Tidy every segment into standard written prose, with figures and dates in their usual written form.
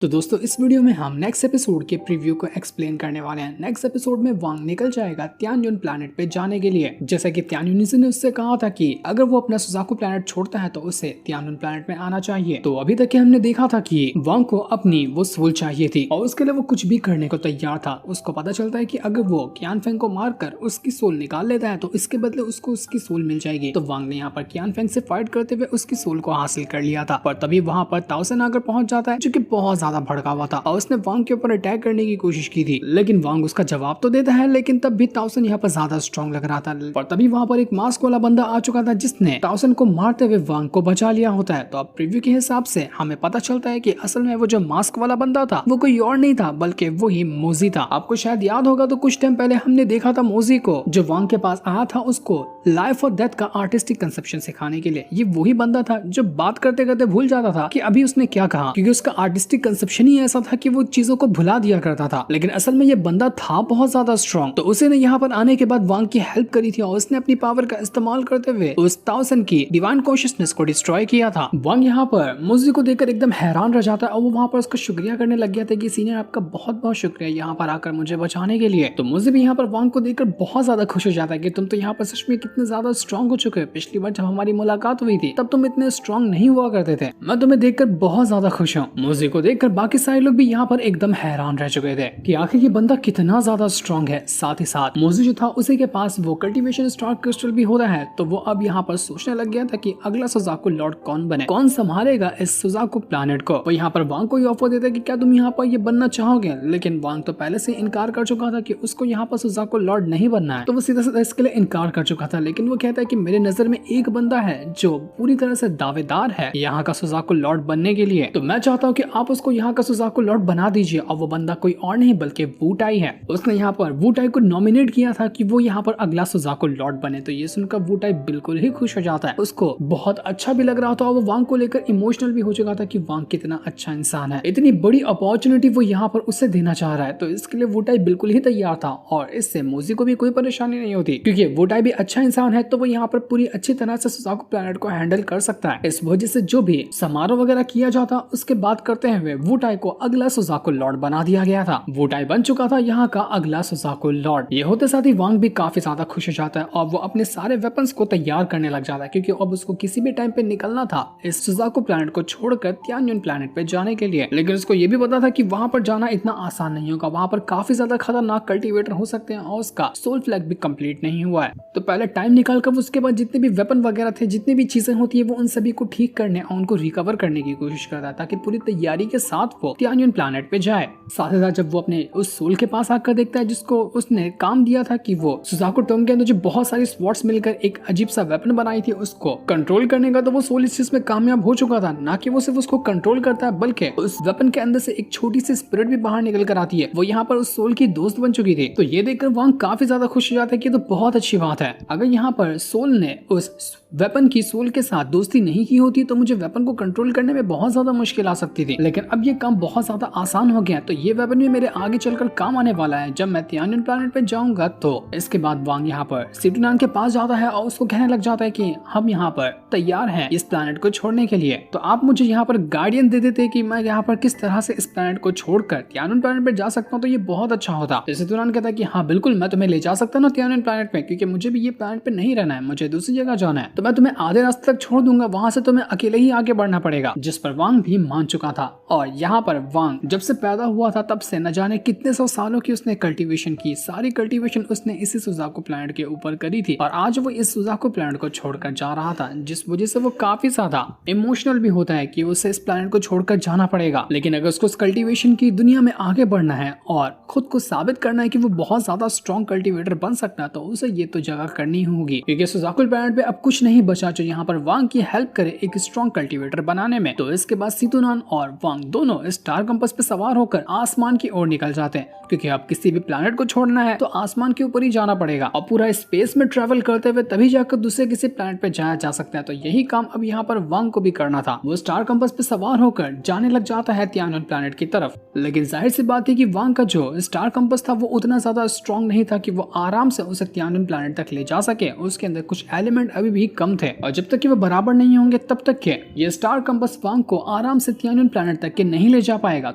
तो दोस्तों इस वीडियो में हम नेक्स्ट एपिसोड के प्रीव्यू को एक्सप्लेन करने वाले हैं। नेक्स्ट एपिसोड में वांग निकल जाएगा तियानयुन प्लैनेट पे जाने के लिए। जैसा कि तियानयुन ने उससे कहा था कि अगर वो अपना सुजाकू प्लैनेट छोड़ता है तो उसे तियानयुन प्लैनेट में आना चाहिए। तो अभी तक हमने देखा था कि वांग को अपनी वो सोल चाहिए थी और उसके लिए वो कुछ भी करने को तैयार था। उसको पता चलता है कि अगर वो कियानफेंग को मारकर उसकी सोल निकाल लेता है तो इसके बदले उसको उसकी सोल मिल जाएगी। तो वांग ने यहाँ पर कियानफेंग से फाइट करते हुए उसकी सोल को हासिल कर लिया था। पर तभी वहाँ पर ताओसेन आकर पहुंच जाता है जो कि बहुत ज्यादा भड़का हुआ था और उसने वांग के ऊपर अटैक करने की कोशिश की थी, लेकिन वांग उसका जवाब तो देता है, लेकिन तब भी ताओसेन यहाँ पर ज्यादा स्ट्रॉन्ग लग रहा था। पर तभी वहाँ पर एक मास्क वाला बंदा आ चुका था जिसने ताओसेन को मारते हुए वांग को बचा लिया होता है। तो अब प्रीव्यू के हिसाब से हमें पता चलता है कि असल में वो जो मास्क वाला बंदा था वो कोई और नहीं था बल्कि वो ही मोजी था। आपको शायद याद होगा तो कुछ टाइम पहले हमने देखा था मोजी को जो वांग के पास आया था उसको लाइफ और डेथ का आर्टिस्टिक कंसेप्शन सिखाने के लिए। ये वही बंदा था जो बात करते करते भूल जाता था कि अभी उसने क्या कहा, क्योंकि उसका आर्टिस्टिक कंसेप्शन ही ऐसा था कि वो चीजों को भुला दिया करता था। लेकिन असल में ये बंदा था बहुत ज्यादा स्ट्रॉन्ग। तो उसे ने यहाँ पर आने के बाद वांग की हेल्प करी थी और उसने अपनी पावर का इस्तेमाल करते हुए उस ताओसेन की डिवाइन कॉन्शियसनेस को डिस्ट्रॉय किया था। वांग यहाँ पर मोजी को देखकर एकदम हैरान रह जाता है और वो वहाँ पर उसका शुक्रिया करने लग गया था कि सीनियर आपका बहुत बहुत शुक्रिया यहाँ पर आकर मुझे बचाने के लिए। तो मोजी भी यहाँ पर वांग को देखकर बहुत ज्यादा खुश हो जाता है कि तुम तो यहाँ पर सच में कितने ज्यादा स्ट्रॉन्ग हो चुके हो। पिछली बार जब हमारी मुलाकात हुई थी तब तुम इतने स्ट्रॉन्ग नहीं हुआ करते थे। मैं तुम्हें देखकर बहुत ज्यादा खुश हूँ। मोजी को देखकर बाकी सारे लोग भी यहाँ पर एकदम हैरान रह चुके थे कि आखिर ये बंदा कितना ज्यादा स्ट्रॉन्ग है। साथ ही साथ मोजी जो था उसी के पास वो कल्टीवेशन स्टार क्रिस्टल भी होता है। तो वो अब यहाँ पर सोचने लग गया था कि अगला सुजाकू लॉर्ड कौन बने, कौन संभालेगा इस सुजाकू प्लैनेट को। वो यहाँ पर वांग को ऑफर देता है कि क्या तुम यहाँ पर ये बनना चाहोगे, लेकिन वांग तो पहले से इनकार कर चुका था कि उसको यहाँ पर सुजाकू लॉर्ड नहीं बनना है। तो वो सीधा सीधा इसके लिए इनकार कर चुका था। लेकिन वो कहता है कि मेरे नजर में एक बंदा है जो पूरी तरह से दावेदार है यहाँ का सुजाकू लॉर्ड बनने के लिए। तो मैं चाहता हूँ कि आप उसको यहाँ का सुजाकू लॉर्ड बना दीजिए। और वो बंदा कोई और नहीं बल्कि वू टाई है। उसने यहाँ पर वू टाई को नॉमिनेट किया था कि वो यहाँ पर अगला सुजाकू लॉर्ड बने। तो ये सुनकर वू टाई बिल्कुल ही खुश हो जाता है। उसको बहुत अच्छा भी लग रहा था और वो वांग को लेकर इमोशनल भी हो चुका था कि वांग कितना अच्छा इंसान है, इतनी बड़ी अपॉर्चुनिटी वो यहाँ पर उससे देना चाह रहा है। तो इसके लिए वू टाई बिल्कुल ही तैयार था और इससे मोजी को भी कोई परेशानी नहीं होती क्योंकि वू टाई भी अच्छा इंसान है। तो वो यहाँ पर पूरी अच्छी तरह से सुजाकू प्लैनेट को हैंडल कर सकता है। इस वजह से जो भी समारोह वगैरह किया जाता उसके बाद करते हुए वू टाई को अगला सुजाकू लॉर्ड बना दिया गया था। वू टाई बन चुका था यहाँ का अगला सुजाकू लॉर्ड। ये होते साथ ही वांग भी काफी ज्यादा खुश हो जाता है और वो अपने सारे वेपन्स को तैयार करने लग जाता है क्योंकि अब उसको किसी भी टाइम पे निकलना था इस सुजाकू प्लैनेट को छोड़कर तियानयुन प्लैनेट पे जाने के लिए। लेकिन उसको ये भी पता था कि वहाँ पर जाना इतना आसान नहीं होगा, वहाँ पर काफी ज्यादा खतरनाक कल्टीवेटर हो सकते हैं और उसका सोल फ्लैग भी कंप्लीट नहीं हुआ है। तो पहले टाइम निकाल कर उसके बाद जितने भी वेपन वगैरह थे, जितनी भी चीजें होती है, वो उन सभी को ठीक करने और उनको रिकवर करने की कोशिश करता है ताकि पूरी तैयारी के साथ वो तियानयुन प्लैनेट पे जाए। साथ ही साथ जब वो अपने उस सोल के पास आकर देखता है जिसको उसने काम दिया था कि वो सुजाकू टोम के अंदर जो बहुत सारी स्वॉर्ड्स मिलकर एक अजीब सा वेपन बनाई थी उसको कंट्रोल करने का, तो वो सोल इस चीज में कामयाब हो चुका था। ना कि वो सिर्फ उसको कंट्रोल करता है बल्कि उस वेपन के अंदर से एक छोटी सी स्पिरिट भी बाहर निकल कर आती है। वो यहाँ पर उस सोल की दोस्त बन चुकी थी। तो ये देखकर वांग काफी ज्यादा खुश हो जाता है कि तो बहुत अच्छी बात है। अगर यहाँ पर सोल ने उस वेपन की सोल के साथ दोस्ती नहीं की होती तो मुझे वेपन को कंट्रोल करने में बहुत ज्यादा मुश्किल आ सकती थी, लेकिन अब ये काम बहुत ज्यादा आसान हो गया। तो ये वेपन भी मेरे आगे चलकर काम आने वाला है जब मैं तियानयुन प्लैनेट पे जाऊंगा। तो इसके बाद वांग यहाँ पर सिटुनान के पास जाता है और उसको कहने लग जाता है कि हम यहाँ पर तैयार हैं इस प्लैनेट को छोड़ने के लिए। तो आप मुझे यहाँ पर गाइडेंस दे देते कि मैं यहाँ पर किस तरह से इस प्लैनेट को छोड़कर तियानयुन प्लैनेट पे जा सकता हूँ, तो ये बहुत अच्छा होता। सिटुनान कहता है कि हाँ बिल्कुल, मैं तुम्हें ले जा सकता हूँ तियानयुन प्लैनेट पे, क्योंकि मुझे भी ये प्लैनेट पे नहीं रहना है, मुझे दूसरी जगह जाना है। तो मैं तुम्हें आधे रास्ते तक छोड़ दूंगा, वहां से तुम्हें अकेले ही आगे बढ़ना पड़ेगा। जिस पर वांग भी मान चुका था। और यहाँ पर वांग जब से पैदा हुआ था तब से न जाने कितने सौ सालों की उसने कल्टीवेशन की, सारी कल्टीवेशन उसने इसी सुजाकू प्लैनेट के ऊपर करी थी और आज वो इस सुजाकू प्लैनेट को छोड़कर जा रहा था, जिस वजह से वो काफी ज्यादा इमोशनल भी होता है कि उसे इस प्लैनेट को छोड़कर जाना पड़ेगा। लेकिन अगर उसको इस कल्टीवेशन की दुनिया में आगे बढ़ना है और खुद को साबित करना है कि वो बहुत ज्यादा स्ट्रॉन्ग कल्टीवेटर बन सकता है, तो उसे ये तो जगह करनी होगी क्योंकि सुजाकू प्लैनेट पे अब कुछ नहीं बचा जो यहाँ पर वांग की हेल्प करे एक स्ट्रॉन्ग कल्टीवेटर बनाने में। तो इसके बाद सितुनान और वांग दोनों स्टार कंपास पे सवार होकर आसमान की ओर निकल जाते हैं क्योंकि अब किसी भी प्लैनेट को छोड़ना है तो आसमान के ऊपर ही जाना पड़ेगा और पूरा स्पेस में ट्रेवल करते हुए तभी जाकर दूसरे किसी प्लैनेट पे जाया जा सकता है। तो यही काम अब यहाँ पर वांग को भी करना था। वो स्टार कंपास पे सवार होकर जाने लग जाता है तियानयुन प्लैनेट की तरफ। लेकिन जाहिर सी बात है कि वांग का जो स्टार कंपास था वो उतना ज्यादा स्ट्रॉन्ग नहीं था कि वो आराम से उसे तियानयुन प्लैनेट तक ले जा सके। उसके अंदर कुछ एलिमेंट अभी भी कम थे और जब तक कि वो बराबर नहीं होंगे तब तक के ये स्टार कंपास वांग को आराम से तियानयुन प्लैनेट तक के नहीं ले जा पाएगा।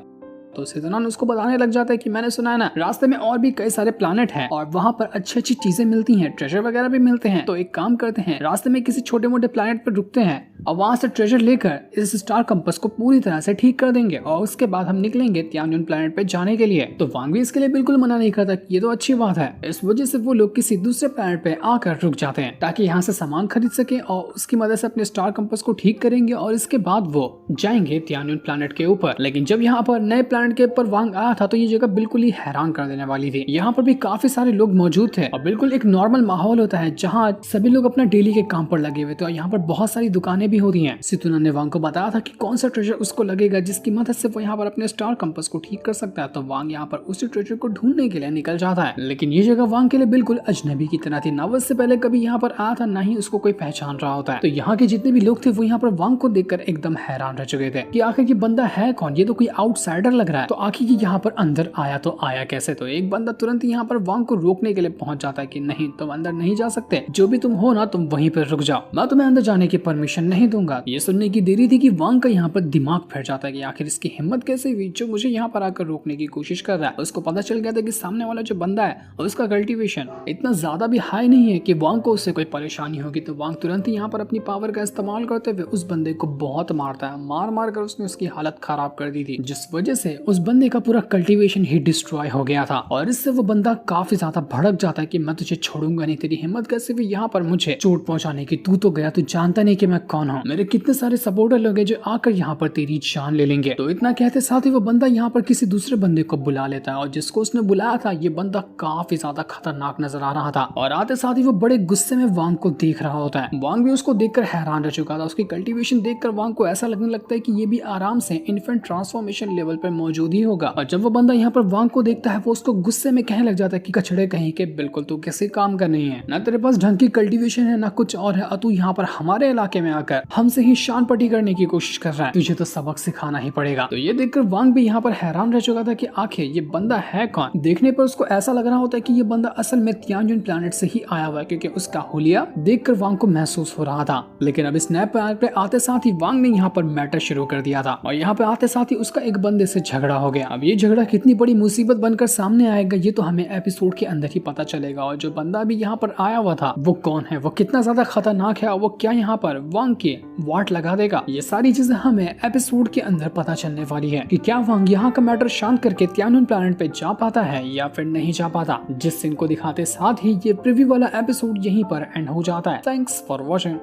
तो सितुनान उसको बताने लग जाता है कि मैंने सुना है ना रास्ते में और भी कई सारे प्लैनेट हैं और वहाँ पर अच्छी अच्छी चीजें मिलती हैं, ट्रेजर वगैरह भी मिलते हैं। तो एक काम करते हैं, रास्ते में किसी छोटे मोटे प्लैनेट पर रुकते हैं और वहाँ से ट्रेजर लेकर इस स्टार कंपास को पूरी तरह से ठीक कर देंगे और उसके बाद हम निकलेंगे तियानजुन प्लैनेट पे जाने के लिए। तो वांग भी इसके लिए बिल्कुल मना नहीं करता, ये तो अच्छी बात है। इस वजह से वो लोग किसी दूसरे प्लैनेट पे आकर रुक जाते हैं ताकि यहाँ से सामान खरीद सके और उसकी मदद से अपने स्टार कंपास को ठीक करेंगे और इसके बाद वो जाएंगे तियानजुन प्लैनेट के ऊपर। लेकिन जब यहाँ पर नए प्लैनेट के ऊपर वांग आया था तो ये जगह बिल्कुल ही हैरान कर देने वाली थी। यहाँ पर भी काफी सारे लोग मौजूद थे और बिल्कुल एक नॉर्मल माहौल होता है जहाँ सभी लोग अपना डेली के काम पर लगे हुए थे और यहाँ पर बहुत सारी दुकानें भी होती हैं। सितुनान ने वांग को बताया था कि कौन सा ट्रेजर उसको लगेगा जिसकी मदद से वो यहाँ पर अपने स्टार कंपास को ठीक कर सकता है। तो वांग यहाँ पर उसी ट्रेजर को ढूंढने के लिए निकल जाता है। लेकिन ये जगह वांग के लिए बिल्कुल अजनबी की तरह थी, ना वो इससे पहले कभी यहाँ पर आया था, ना ही उसको कोई पहचान रहा होता है। तो यहाँ के जितने भी लोग थे वो यहाँ पर वांग को देखकर एकदम हैरान रह चुके थे कि आखिर ये बंदा है कौन, ये तो कोई आउटसाइडर लग रहा है। तो आखिर ये यहाँ पर अंदर आया तो आया कैसे? तो एक बंदा तुरंत यहाँ पर वांग को रोकने के लिए पहुंच जाता है कि नहीं, तुम अंदर नहीं जा सकते, जो भी तुम हो ना तुम वहीं पर रुक जाओ, मैं तुम्हें अंदर जाने की परमिशन नहीं दूंगा। ये सुनने की देरी थी कि वांग का यहाँ पर दिमाग फट जाता है कि आखिर इसकी हिम्मत कैसे हुई जो मुझे यहाँ पर आकर रोकने की कोशिश कर रहा है। उसको पता चल गया था कि सामने वाला जो बंदा है उसका कल्टीवेशन इतना ज्यादा भी हाई नहीं है कि वांग को उससे कोई परेशानी होगी। तो वांग तुरंत ही यहाँ पर अपनी पावर का इस्तेमाल करते हुए उस बंदे को बहुत मारता है, मार मार कर उसने उसकी हालत खराब कर दी थी, जिस वजह से उस बंदे का पूरा कल्टीवेशन ही डिस्ट्रॉय हो गया था। और इससे वो बंदा काफी ज्यादा भड़क जाता है कि मैं तुझे छोड़ूंगा नहीं, तेरी हिम्मत कैसे हुई यहाँ पर मुझे चोट पहुंचाने की, तू तो गया, तू जानता नहीं कि मैं कौन हूँ, मेरे कितने सारे सपोर्टर लोग हैं जो आकर यहाँ पर तेरी जान ले लेंगे। तो इतना कहते साथ ही वो बंदा यहाँ पर किसी दूसरे बंदे को बुला लेता है और जिसको उसने बुलाया था ये बंदा काफी ज्यादा खतरनाक नजर आ रहा था और आते साथ ही वो बड़े गुस्से में वांग को देख रहा होता है। वांग भी उसको देखकर हैरान रह चुका था, उसकी कल्टीवेशन देखकर वांग को ऐसा लगने लगता है कि ये भी आराम से इन्फेंट ट्रांसफॉर्मेशन लेवल पर मौजूद ही होगा। और जब वो बंदा यहाँ पर वांग को देखता है वो उसको गुस्से में कहने लग जाता है कि कचड़े कहीं के, बिल्कुल तू किसी काम का नहीं है, ना तेरे पास ढंग की कल्टीवेशन है ना कुछ और है, और तू यहाँ पर हमारे इलाके में आकर हमसे ही शान पट्टी करने की कोशिश कर रहा है, तुझे तो सबक सिखाना ही पड़ेगा। तो ये देखकर वांग भी यहाँ पर हैरान रह चुका था कि आखिर ये बंदा है कौन। देखने पर उसको ऐसा लग रहा होता है कि ये बंदा असल में तियानजुन प्लैनेट से ही आया हुआ है क्योंकि उसका हुलिया देखकर वांग को महसूस हो रहा था। लेकिन अब इस नए प्लैनेट पे आते साथ ही वांग ने यहाँ पर मैटर शुरू कर दिया था और यहाँ पे आते साथ ही उसका एक बंदे से झगड़ा हो गया। अब ये झगड़ा कितनी बड़ी मुसीबत बनकर सामने आएगा ये तो हमें एपिसोड के अंदर ही पता चलेगा। और जो बंदा भी यहाँ पर आया हुआ था वो कौन है, वो कितना ज्यादा खतरनाक है और वो क्या यहाँ पर वांग के वाट लगा देगा, ये सारी चीजें हमें एपिसोड के अंदर पता चलने वाली है कि क्या वांग यहाँ का मैटर शांत करके तियानजुन प्लैनेट पे जा पाता है या फिर नहीं जा पाता। जिस सीन को दिखाते साथ ही ये प्रीव्यू वाला एपिसोड यहीं पर एंड हो जाता है। Thanks for watching.